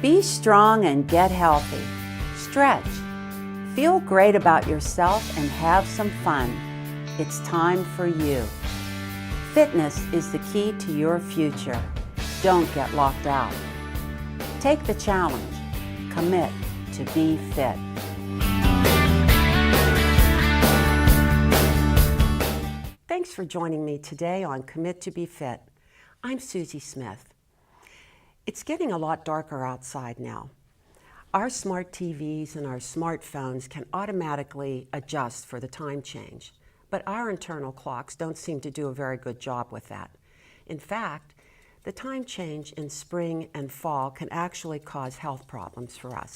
Be strong and get healthy. Stretch. Feel great about yourself and have some fun. It's time for you. Fitness is the key to your future. Don't get locked out. Take the challenge. Commit to be fit. Thanks for joining me today on Commit to be Fit. I'm Susie Smith. It's getting a lot darker outside now. Our smart TVs and our smartphones can automatically adjust for the time change, but our internal clocks don't seem to do a very good job with that. In fact, the time change in spring and fall can actually cause health problems for us.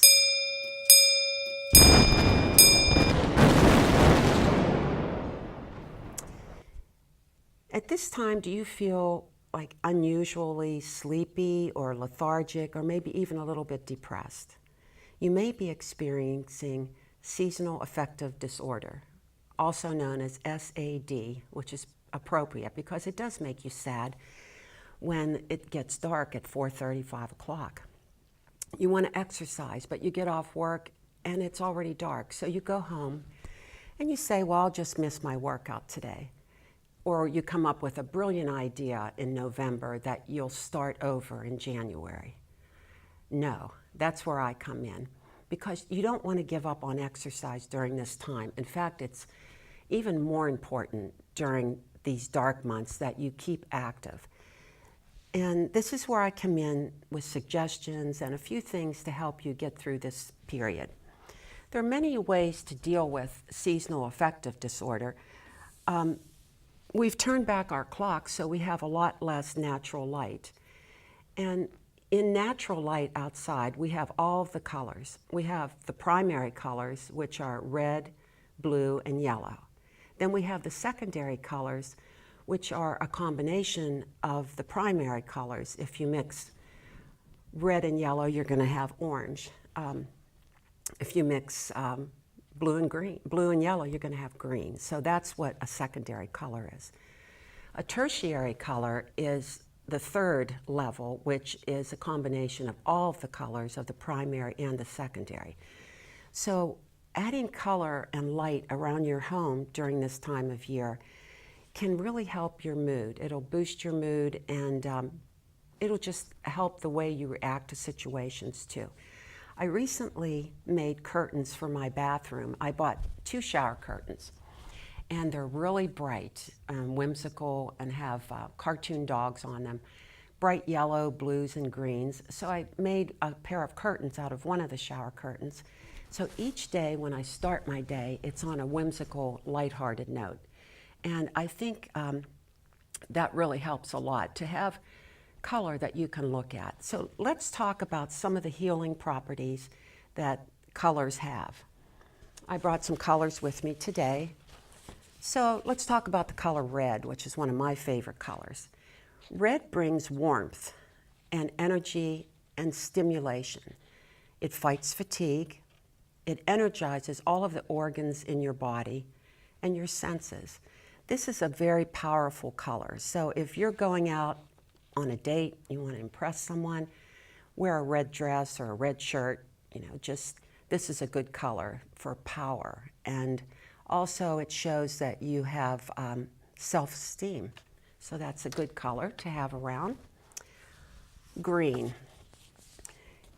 At this time, do you feel like unusually sleepy or lethargic or maybe even a little bit depressed? You may be experiencing seasonal affective disorder, also known as SAD, which is appropriate because it does make you sad when it gets dark at 4:30, 5 o'clock. You want to exercise, but you get off work and it's already dark. So you go home and you say, well, I'll just miss my workout today. Or you come up with a brilliant idea in November that you'll start over in January. No, that's where I come in, because you don't want to give up on exercise during this time. In fact, it's even more important during these dark months that you keep active. And this is where I come in with suggestions and a few things to help you get through this period. There are many ways to deal with seasonal affective disorder. We've turned back our clocks, so we have a lot less natural light. And in natural light outside, we have all of the colors. We have the primary colors, which are red, blue, and yellow. Then we have the secondary colors, which are a combination of the primary colors. If you mix red and yellow, you're going to have orange. If you mix blue and yellow, you're going to have green. So that's what a secondary color is. A tertiary color is the third level, which is a combination of all of the colors of the primary and the secondary. So adding color and light around your home during this time of year can really help your mood. It'll boost your mood, and it'll just help the way you react to situations too. I recently made curtains for my bathroom. I bought 2 shower curtains, and they're really bright and whimsical and have cartoon dogs on them, bright yellow, blues, and greens. So I made a pair of curtains out of one of the shower curtains. So each day when I start my day, it's on a whimsical, lighthearted note. And I think that really helps a lot to have color that you can look at. So let's talk about some of the healing properties that colors have. I brought some colors with me today. So let's talk about the color red, which is one of my favorite colors. Red brings warmth and energy and stimulation. It fights fatigue. It energizes all of the organs in your body and your senses. This is a very powerful color. So if you're going out on a date, you want to impress someone, wear a red dress or a red shirt, this is a good color for power. And also it shows that you have self-esteem. So that's a good color to have around. Green.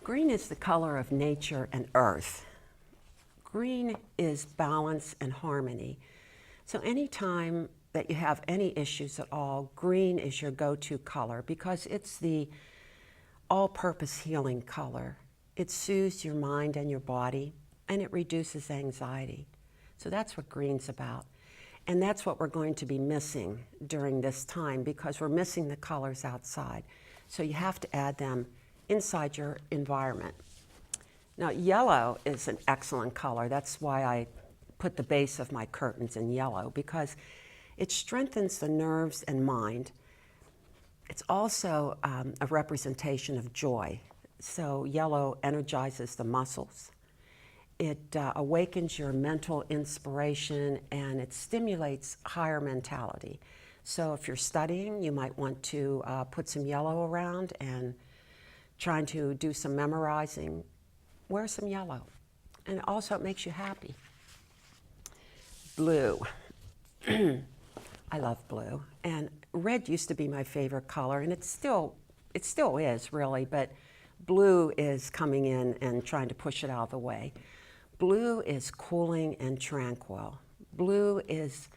Green is the color of nature and earth. Green is balance and harmony. So anytime that you have any issues at all, green is your go-to color because it's the all-purpose healing color. It soothes your mind and your body, and it reduces anxiety. So that's what green's about. And that's what we're going to be missing during this time because we're missing the colors outside. So you have to add them inside your environment. Now, yellow is an excellent color. That's why I put the base of my curtains in yellow, because it strengthens the nerves and mind. It's also a representation of joy. So yellow energizes the muscles. It awakens your mental inspiration, and it stimulates higher mentality. So if you're studying, you might want to put some yellow around and trying to do some memorizing, wear some yellow. And also it makes you happy. Blue. I love blue. And red used to be my favorite color, and it still is really, but blue is coming in and trying to push it out of the way. Blue is cooling and tranquil. Blue is,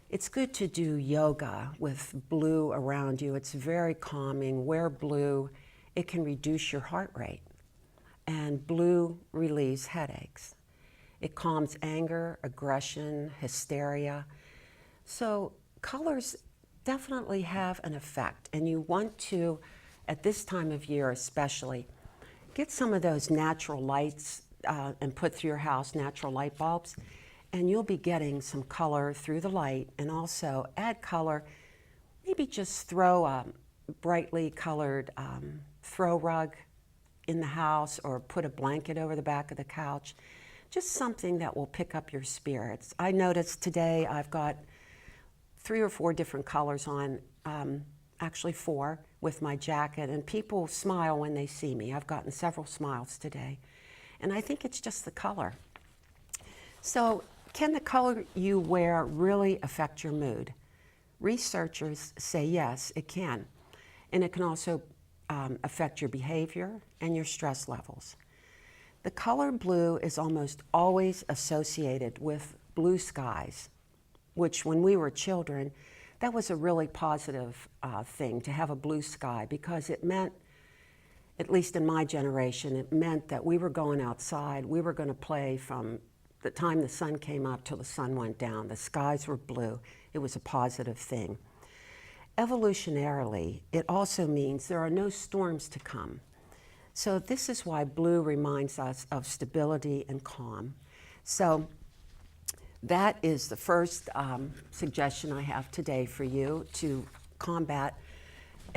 it's good to do yoga with blue around you. It's very calming. Wear blue. It can reduce your heart rate. And blue relieves headaches. It calms anger, aggression, hysteria. So colors definitely have an effect, and you want to, at this time of year especially, get some of those natural lights and put through your house, natural light bulbs, and you'll be getting some color through the light, and also add color. Maybe just throw a brightly colored throw rug in the house, or put a blanket over the back of the couch. Just something that will pick up your spirits. I noticed today I've got 3 or 4 different colors on, actually 4, with my jacket, and people smile when they see me. I've gotten several smiles today, and I think it's just the color. So, can the color you wear really affect your mood? Researchers say yes, it can, and it can also affect your behavior and your stress levels. The color blue is almost always associated with blue skies, which when we were children, that was a really positive thing, to have a blue sky, because it meant, at least in my generation, it meant that we were going outside, we were going to play from the time the sun came up till the sun went down. The skies were blue. It was a positive thing. Evolutionarily, it also means there are no storms to come. So this is why blue reminds us of stability and calm. So that is the first suggestion I have today for you to combat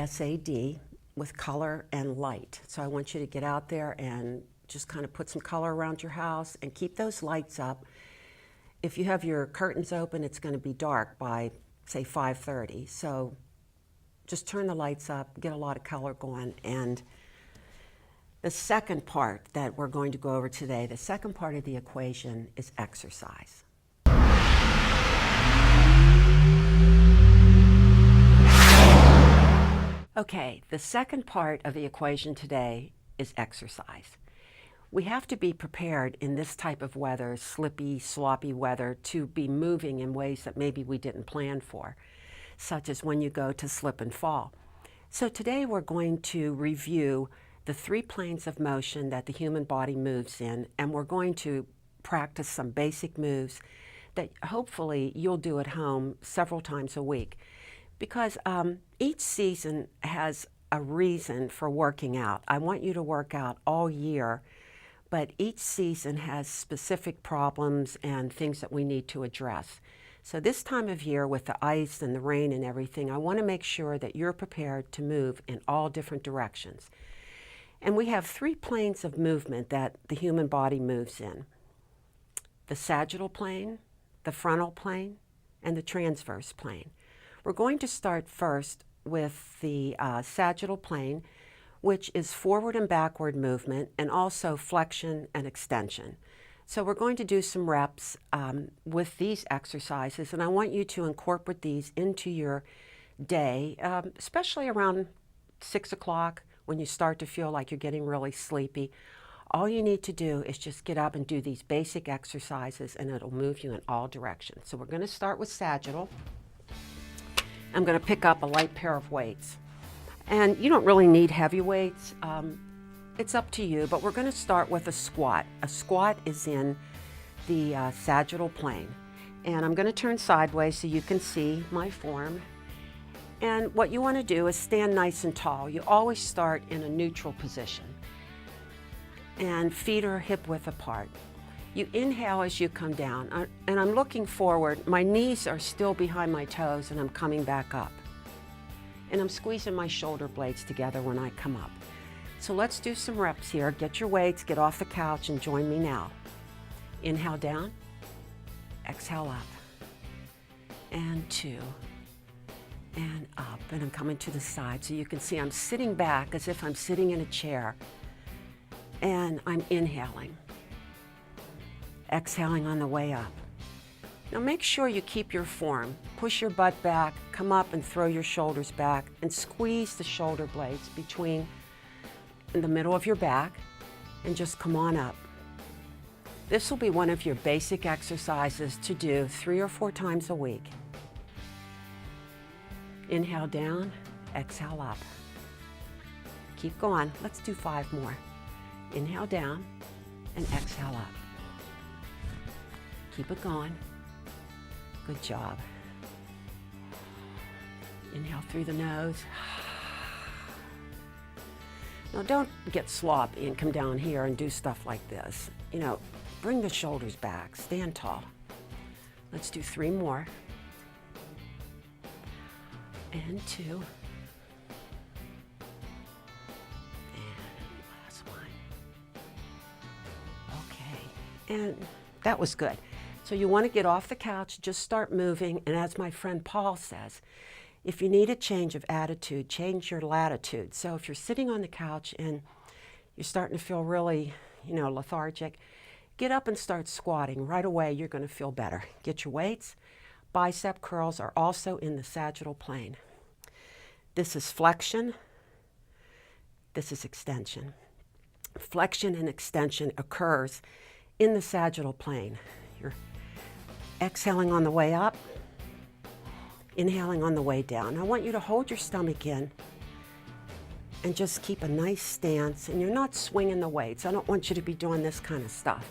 SAD with color and light. So I want you to get out there and just kind of put some color around your house and keep those lights up. If you have your curtains open, it's going to be dark by, say, 5:30. So just turn the lights up, get a lot of color going. And the second part that we're going to go over today, the second part of the equation, is exercise. Okay, the second part of the equation today is exercise. We have to be prepared in this type of weather, slippy, sloppy weather, to be moving in ways that maybe we didn't plan for, such as when you go to slip and fall. So today we're going to review the 3 planes of motion that the human body moves in, and we're going to practice some basic moves that hopefully you'll do at home several times a week. Because each season has a reason for working out. I want you to work out all year, but each season has specific problems and things that we need to address. So this time of year, with the ice and the rain and everything, I want to make sure that you're prepared to move in all different directions. And we have 3 planes of movement that the human body moves in: the sagittal plane, the frontal plane, and the transverse plane. We're going to start first with the sagittal plane, which is forward and backward movement, and also flexion and extension. So we're going to do some reps with these exercises, and I want you to incorporate these into your day, especially around 6 o'clock when you start to feel like you're getting really sleepy. All you need to do is just get up and do these basic exercises, and it'll move you in all directions. So we're going to start with sagittal. I'm going to pick up a light pair of weights. And you don't really need heavy weights. It's up to you, but we're going to start with a squat. A squat is in the sagittal plane. And I'm going to turn sideways so you can see my form. And what you want to do is stand nice and tall. You always start in a neutral position. And feet are hip width apart. You inhale as you come down, and I'm looking forward. My knees are still behind my toes, and I'm coming back up. And I'm squeezing my shoulder blades together when I come up. So let's do some reps here. Get your weights, get off the couch, and join me now. Inhale down, exhale up, and 2, and up, and I'm coming to the side. So you can see I'm sitting back as if I'm sitting in a chair, and I'm inhaling. Exhaling on the way up. Now make sure you keep your form. Push your butt back, come up and throw your shoulders back, and squeeze the shoulder blades between in the middle of your back, and just come on up. This will be one of your basic exercises to do 3 or 4 times a week. Inhale down, exhale up. Keep going. Let's do 5 more. Inhale down and exhale up. Keep it going. Good job. Inhale through the nose. Now don't get sloppy and come down here and do stuff like this. You know, bring the shoulders back, stand tall. Let's do 3 more. And 2. And last one. Okay, and that was good. So you want to get off the couch, just start moving, and as my friend Paul says, if you need a change of attitude, change your latitude. So if you're sitting on the couch and you're starting to feel really, lethargic, get up and start squatting. Right away, you're going to feel better. Get your weights. Bicep curls are also in the sagittal plane. This is flexion. This is extension. Flexion and extension occurs in the sagittal plane. You're exhaling on the way up, inhaling on the way down. I want you to hold your stomach in and just keep a nice stance, and you're not swinging the weights. I don't want you to be doing this kind of stuff.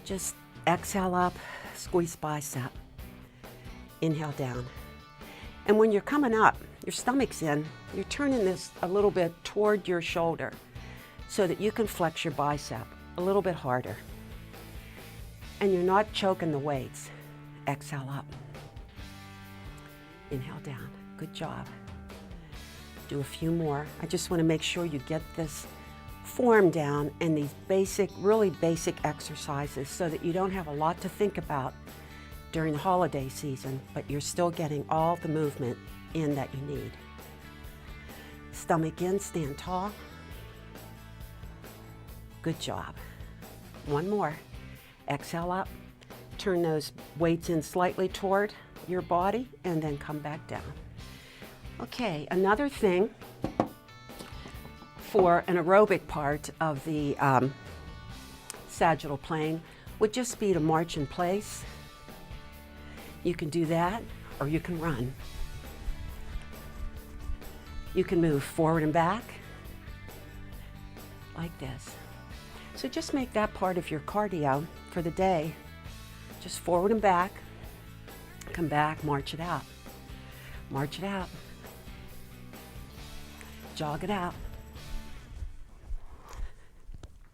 Just exhale up, squeeze bicep, inhale down. And when you're coming up, your stomach's in, you're turning this a little bit toward your shoulder so that you can flex your bicep a little bit harder. And you're not choking the weights. Exhale up. Inhale down. Good job. Do a few more. I just want to make sure you get this form down and these really basic exercises so that you don't have a lot to think about during the holiday season, but you're still getting all the movement in that you need. Stomach in, stand tall. Good job. One more. Exhale up. Turn those weights in slightly toward your body and then come back down. Okay, another thing for an aerobic part of the sagittal plane would just be to march in place. You can do that, or you can run. You can move forward and back, like this. So just make that part of your cardio for the day. Just forward and back, come back, march it out. March it out. Jog it out.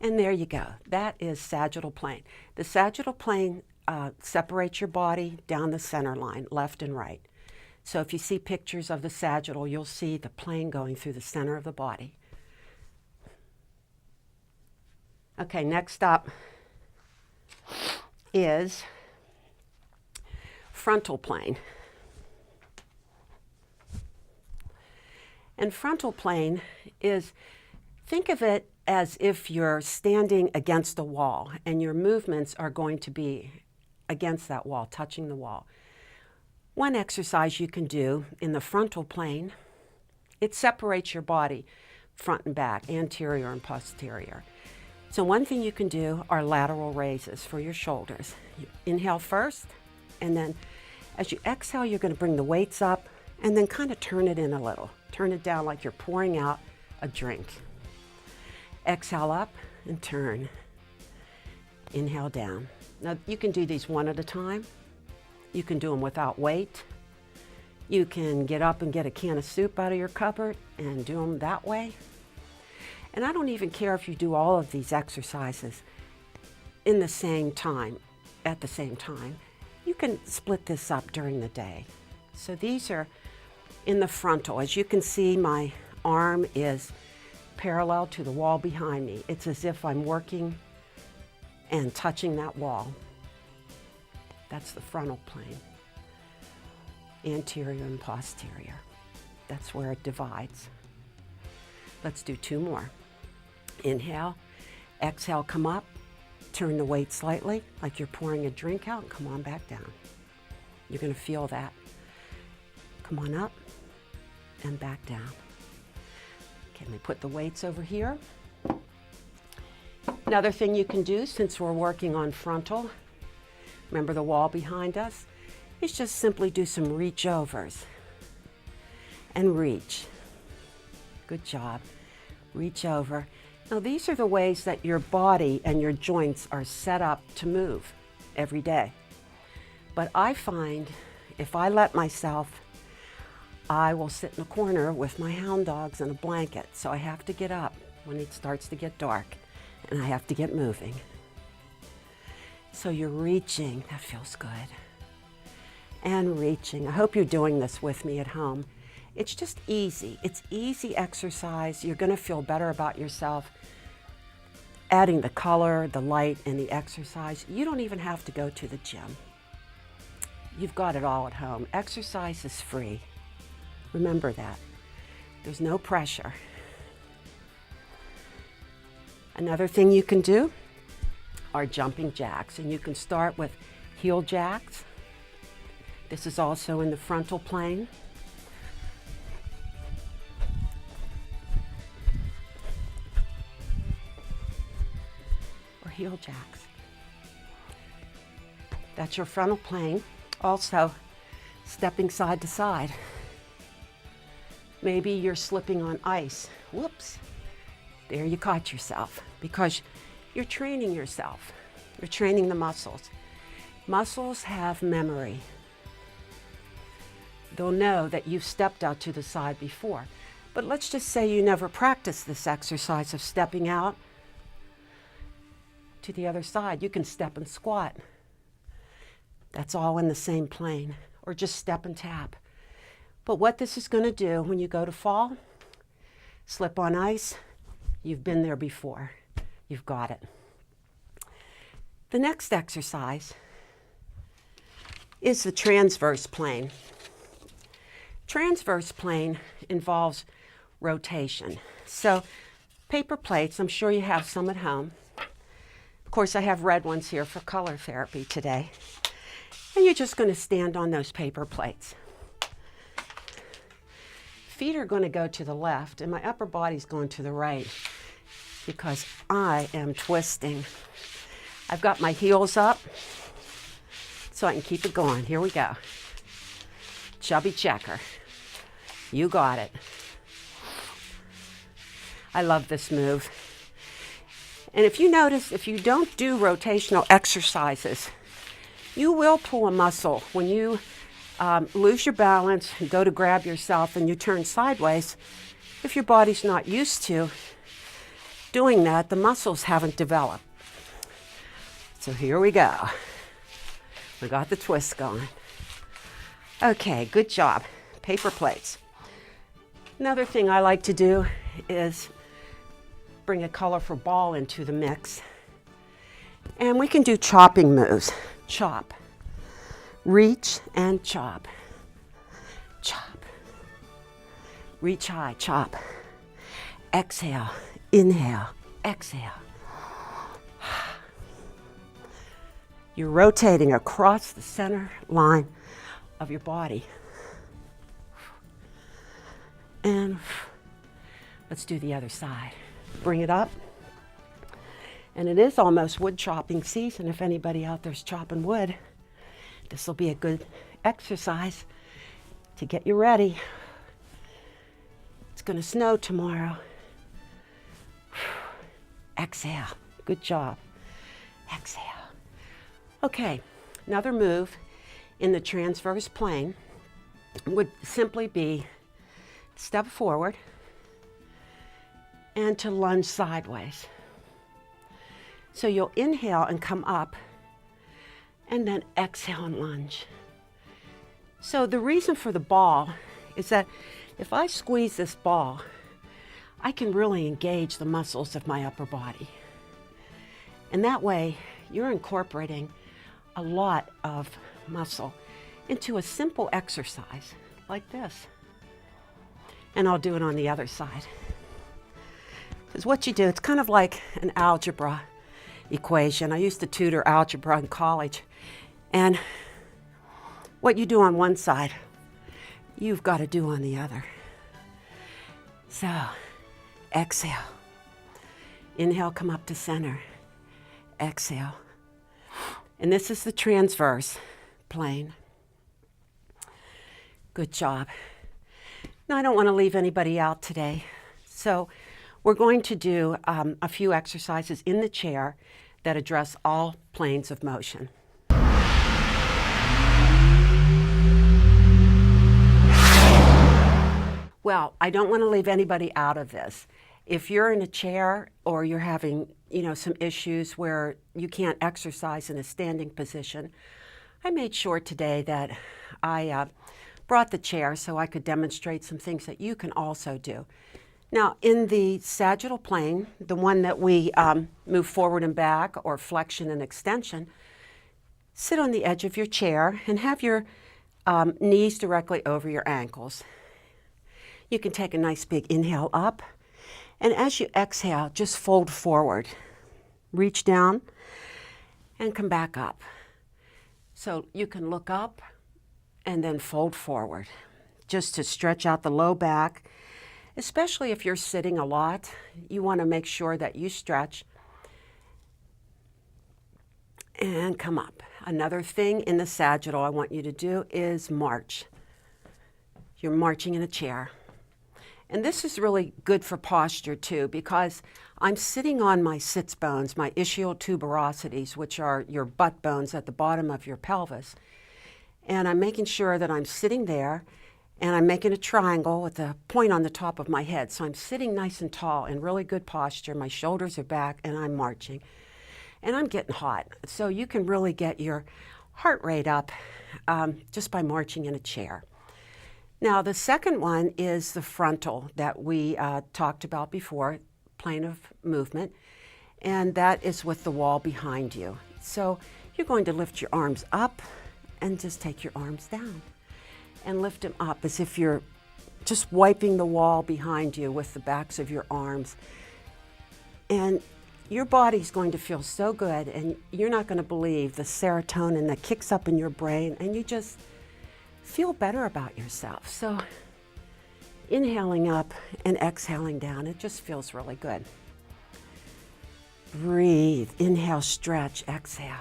And there you go. That is sagittal plane. The sagittal plane separates your body down the center line, left and right. So if you see pictures of the sagittal, you'll see the plane going through the center of the body. Okay, next up is frontal plane. And frontal plane is, think of it as if you're standing against a wall and your movements are going to be against that wall, touching the wall. One exercise you can do in the frontal plane, it separates your body front and back, anterior and posterior. So one thing you can do are lateral raises for your shoulders. You inhale first, and then as you exhale, you're going to bring the weights up and then kind of turn it in a little. Turn it down like you're pouring out a drink. Exhale up and turn. Inhale down. Now you can do these one at a time. You can do them without weight. You can get up and get a can of soup out of your cupboard and do them that way. And I don't even care if you do all of these exercises in the same time, at the same time. You can split this up during the day. So these are in the frontal. As you can see, my arm is parallel to the wall behind me. It's as if I'm working and touching that wall. That's the frontal plane. anterior and posterior. That's where it divides. Let's do 2 more. Inhale, exhale, come up, turn the weight slightly, like you're pouring a drink out, come on back down. You're gonna feel that. Come on up and back down. Can we put the weights over here? Another thing you can do, since we're working on frontal, remember the wall behind us, is just simply do some reach overs. And reach. Good job. Reach over. Now these are the ways that your body and your joints are set up to move every day. But I find if I let myself, I will sit in the corner with my hound dogs and a blanket. So I have to get up when it starts to get dark and I have to get moving. So you're reaching, that feels good. And reaching. I hope you're doing this with me at home. It's just easy. It's easy exercise. You're going to feel better about yourself. Adding the color, the light, and the exercise. You don't even have to go to the gym. You've got it all at home. Exercise is free. Remember that. There's no pressure. Another thing you can do are jumping jacks. And you can start with heel jacks. This is also in the frontal plane. Or heel jacks. That's your frontal plane. Also, stepping side to side. Maybe you're slipping on ice. Whoops. There you caught yourself because you're training yourself. You're training the muscles. Muscles have memory. They'll know that you've stepped out to the side before. But let's just say you never practiced this exercise of stepping out to the other side. You can step and squat. That's all in the same plane. Or just step and tap. But what this is going to do when you go to fall, slip on ice, you've been there before. You've got it. The next exercise is the transverse plane. Transverse plane involves rotation. So paper plates, I'm sure you have some at home. Of course, I have red ones here for color therapy today. And you're just going to stand on those paper plates. Feet are going to go to the left and my upper body's going to the right because I am twisting. I've got my heels up so I can keep it going. Here we go. Chubby checker. You got it. I love this move. And if you notice, if you don't do rotational exercises, you will pull a muscle when you lose your balance, and go to grab yourself and you turn sideways. If your body's not used to doing that, the muscles haven't developed. So here we go. We got the twist going. Okay, good job. Paper plates. Another thing I like to do is bring a colorful ball into the mix. And we can do chopping moves. Chop. Reach and chop. Chop. Reach high, chop. Exhale, inhale, exhale. You're rotating across the center line of your body. And let's do the other side. Bring it up. And it is almost wood chopping season. If anybody out there's chopping wood, this will be a good exercise to get you ready. It's going to snow tomorrow. Exhale. Good job. Exhale. Okay, another move in the transverse plane would simply be step forward and to lunge sideways. So you'll inhale and come up and then exhale and lunge. So the reason for the ball is that if I squeeze this ball, I can really engage the muscles of my upper body. And that way, you're incorporating a lot of muscle into a simple exercise like this. And I'll do it on the other side. Because what you do, it's kind of like an algebra equation. I used to tutor algebra in college. And what you do on one side, you've got to do on the other. So, exhale. Inhale, come up to center. Exhale. And this is the transverse plane. Good job. Now, I don't want to leave anybody out today. So we're going to do a few exercises in the chair that address all planes of motion. Well, I don't want to leave anybody out of this. If you're in a chair or you're having, some issues where you can't exercise in a standing position, I made sure today that I brought the chair so I could demonstrate some things that you can also do. Now, in the sagittal plane, the one that we move forward and back, or flexion and extension, sit on the edge of your chair and have your knees directly over your ankles. You can take a nice big inhale up, and as you exhale, just fold forward. Reach down and come back up. So you can look up and then fold forward, just to stretch out the low back. Especially if you're sitting a lot, you want to make sure that you stretch and come up. Another thing in the sagittal I want you to do is march. You're marching in a chair. And this is really good for posture too, because I'm sitting on my sits bones, my ischial tuberosities, which are your butt bones at the bottom of your pelvis. And I'm making sure that I'm sitting there, and I'm making a triangle with a point on the top of my head. So I'm sitting nice and tall in really good posture. My shoulders are back, and I'm marching. And I'm getting hot. So you can really get your heart rate up just by marching in a chair. Now, the second one is the frontal that we talked about before, plane of movement. And that is with the wall behind you. So you're going to lift your arms up and just take your arms down. And lift them up as if you're just wiping the wall behind you with the backs of your arms. And your body's going to feel so good, and you're not going to believe the serotonin that kicks up in your brain, and you just feel better about yourself. So inhaling up and exhaling down, it just feels really good. Breathe, inhale, stretch, exhale.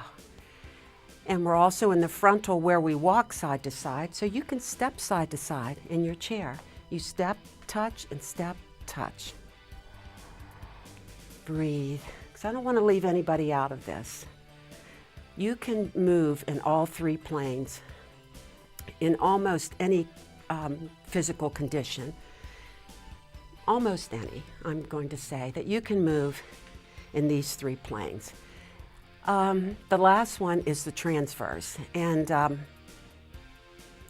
And we're also in the frontal where we walk side to side, so you can step side to side in your chair. You step, touch, and step, touch. Breathe, because I don't want to leave anybody out of this. You can move in all three planes in almost any physical condition. Almost any, I'm going to say, that you can move in these three planes. The last one is the transverse, and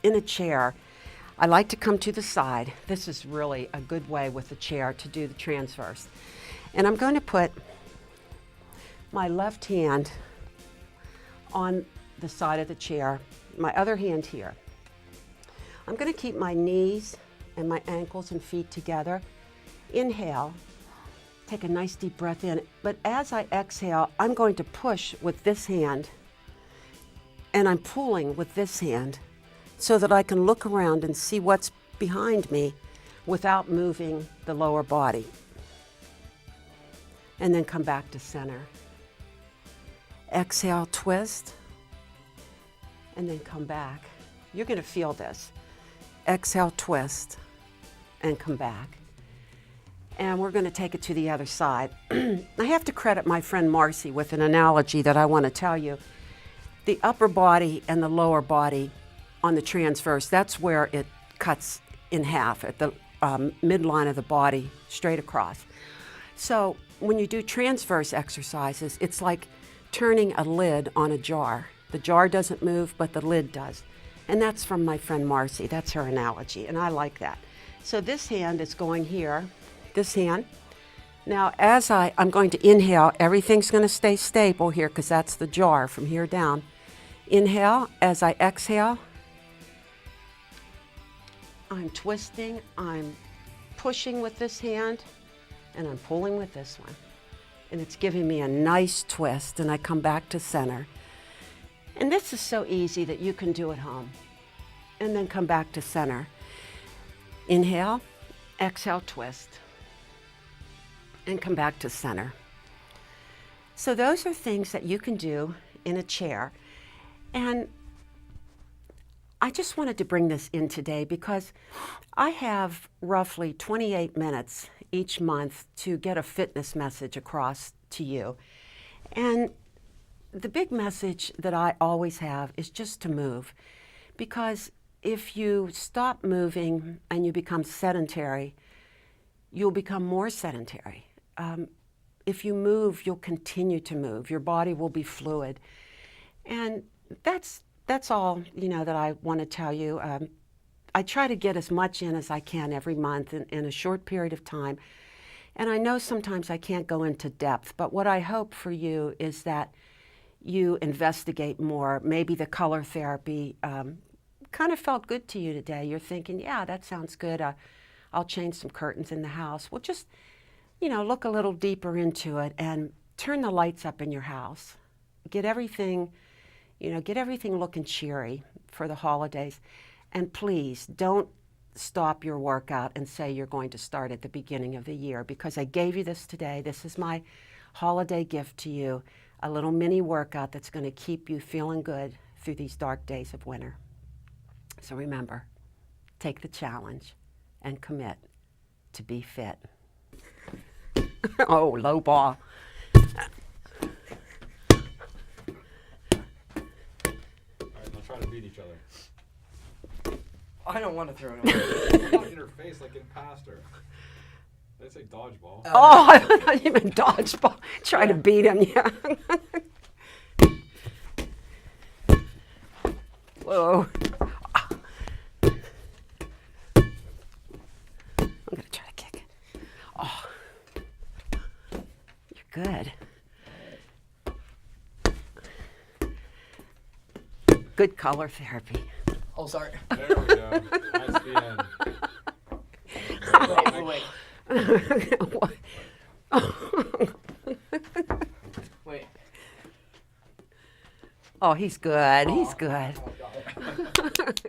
in a chair, I like to come to the side. This is really a good way with the chair to do the transverse. And I'm going to put my left hand on the side of the chair, my other hand here. I'm going to keep my knees and my ankles and feet together. Inhale. Take a nice deep breath in, but as I exhale, I'm going to push with this hand, and I'm pulling with this hand so that I can look around and see what's behind me without moving the lower body. And then come back to center. Exhale, twist, and then come back. You're going to feel this. Exhale, twist, and come back. And we're going to take it to the other side. I have to credit my friend Marcy with an analogy that I want to tell you. The upper body and the lower body on the transverse, that's where it cuts in half at the midline of the body, straight across. So when you do transverse exercises, it's like turning a lid on a jar. The jar doesn't move, but the lid does. And that's from my friend Marcy. That's her analogy, and I like that. So this hand is going here. This hand. Now, as I'm going to inhale, everything's going to stay stable here because that's the jar from here down. Inhale. As I exhale, I'm twisting, I'm pushing with this hand, and I'm pulling with this one. And it's giving me a nice twist, and I come back to center. And this is so easy that you can do at home. And then come back to center. Inhale, exhale, twist. And come back to center. So those are things that you can do in a chair. And I just wanted to bring this in today because I have roughly 28 minutes each month to get a fitness message across to you. And the big message that I always have is just to move. Because if you stop moving and you become sedentary, you'll become more sedentary. If you move, you'll continue to move. Your body will be fluid. And that's all, that I want to tell you. I try to get as much in as I can every month in a short period of time. And I know sometimes I can't go into depth, but what I hope for you is that you investigate more. Maybe the color therapy kind of felt good to you today. You're thinking, yeah, that sounds good. I'll change some curtains in the house. Well, just, look a little deeper into it and turn the lights up in your house. Get everything looking cheery for the holidays. And please don't stop your workout and say you're going to start at the beginning of the year, because I gave you this today. This is my holiday gift to you, a little mini workout that's going to keep you feeling good through these dark days of winter. So remember, take the challenge and commit to be fit. Oh, low ball. All right, now try to beat each other. I don't want to throw it away. Not in her face like in past her. Did I say dodgeball? Oh, I thought you meant dodgeball. Try to beat him, yeah. Whoa. I'm going to try to kick it. Oh. You're good. Good color therapy. Oh, sorry. There we go. Nice the end. Wait. Wait. Oh, he's good. He's good. Oh, God.